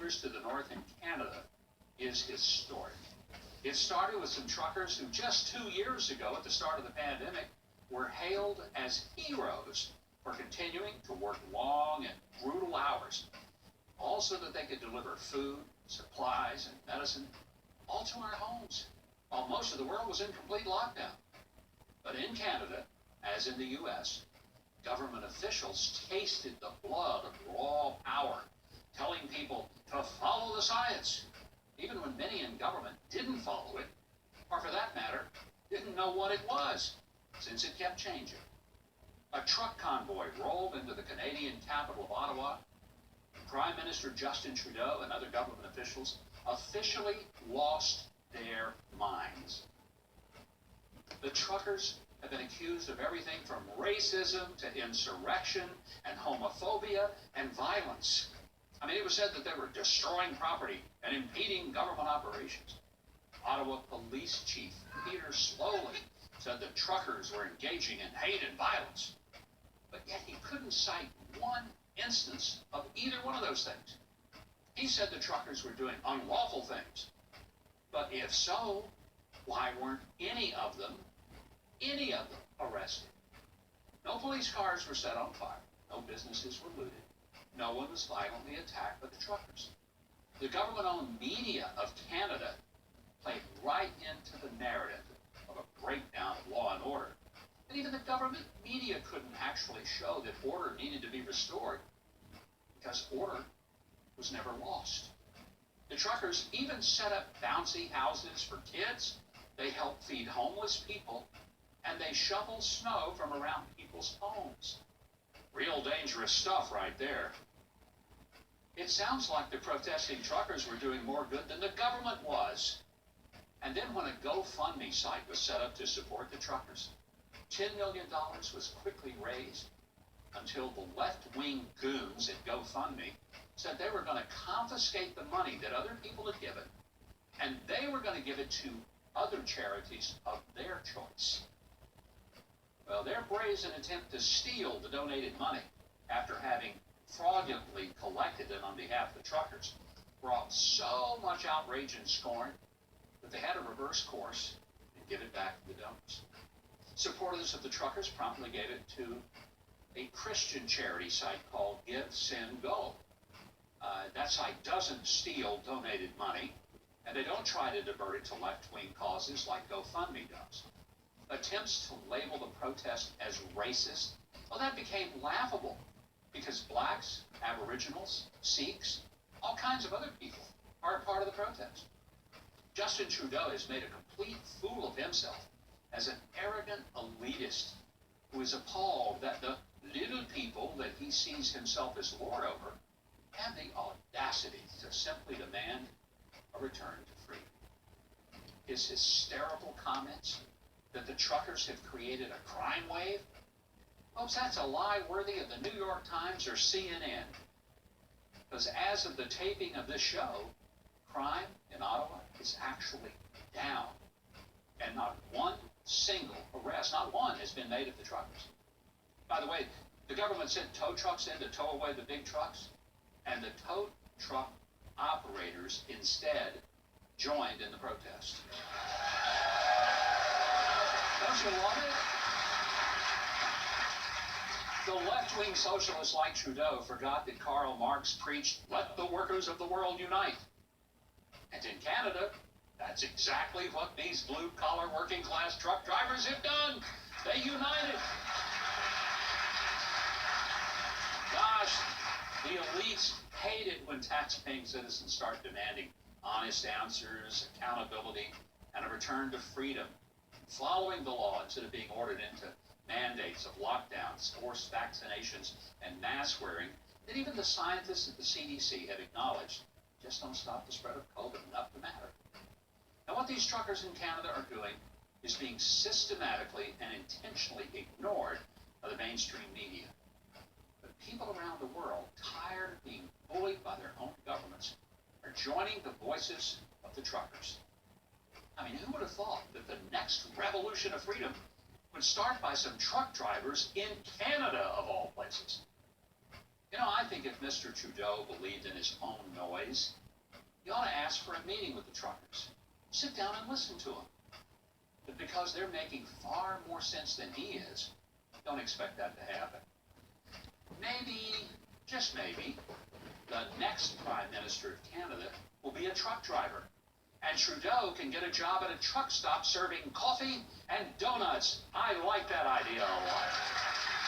neighbors to the north in Canada is historic. It started with some truckers who just 2 years ago, at the start of the pandemic, were hailed as heroes for continuing to work long and brutal hours, all so that they could deliver food, supplies, and medicine, all to our homes, while most of the world was in complete lockdown. But in Canada, as in the US, government officials tasted the blood of raw power, telling people to follow the science, even when many in government didn't follow it, or for that matter, didn't know what it was, since it kept changing. A truck convoy rolled into the Canadian capital of Ottawa. Prime Minister Justin Trudeau and other government officials officially lost their minds. The truckers have been accused of everything from racism to insurrection and homophobia and violence. I mean, it was said that they were destroying property and impeding government operations. Ottawa Police Chief Peter Slowly said the truckers were engaging in hate and violence, but yet he couldn't cite one instance of either one of those things. He said the truckers were doing unlawful things, but if so, why weren't any of them arrested? No police cars were set on fire, no businesses were looted, no one was violently attacked by the truckers. The government-owned media of Canada played right into the narrative of a breakdown of law and order. And even the government media couldn't actually show that order needed to be restored, because order was never lost. The truckers even set up bouncy houses for kids, they helped feed homeless people, and they shoveled snow from around people's homes. Real dangerous stuff right there. It sounds like the protesting truckers were doing more good than the government was. And then when a GoFundMe site was set up to support the truckers, $10 million was quickly raised until the left-wing goons at GoFundMe said they were going to confiscate the money that other people had given, and they were going to give it to other charities of their choice. Well, their brazen attempt to steal the donated money after having fraudulently collected it on behalf of the truckers brought so much outrage and scorn that they had to reverse course and give it back to the donors. Supporters of the truckers promptly gave it to a Christian charity site called Give, Send, Go. That site doesn't steal donated money, and they don't try to divert it to left-wing causes like GoFundMe does. Attempts to label the protest as racist, well, that became laughable because blacks, aboriginals, Sikhs, all kinds of other people are a part of the protest. Justin Trudeau has made a complete fool of himself as an arrogant elitist who is appalled that the little people that he sees himself as lord over have the audacity to simply demand a return to freedom. His hysterical comments that the truckers have created a crime wave, folks, that's a lie worthy of the New York Times or CNN. Because as of the taping of this show, crime in Ottawa is actually down. And not one single arrest, not one, has been made of the truckers. By the way, the government sent tow trucks in to tow away the big trucks, and the tow truck operators instead joined in the protest. Don't you love it? The left-wing socialists like Trudeau forgot that Karl Marx preached, "Let the workers of the world unite." And in Canada, that's exactly what these blue-collar working-class truck drivers have done. They united. Gosh, the elites hate it when tax-paying citizens start demanding honest answers, accountability, and a return to freedom, following the law instead of being ordered into mandates of lockdowns, forced vaccinations, and mask wearing that even the scientists at the CDC have acknowledged just don't stop the spread of COVID enough to matter. And what these truckers in Canada are doing is being systematically and intentionally ignored by the mainstream media. But people around the world, tired of being bullied by their own governments, are joining the voices of the truckers. I mean, who would have thought that the next revolution of freedom would start by some truck drivers in Canada, of all places? You I think if Mr. Trudeau believed in his own noise, he ought to ask for a meeting with the truckers. Sit down and listen to them. But because they're making far more sense than he is, don't expect that to happen. Maybe, just maybe, the next Prime Minister of Canada will be a truck driver. And Trudeau can get a job at a truck stop serving coffee and donuts. I like that idea a lot.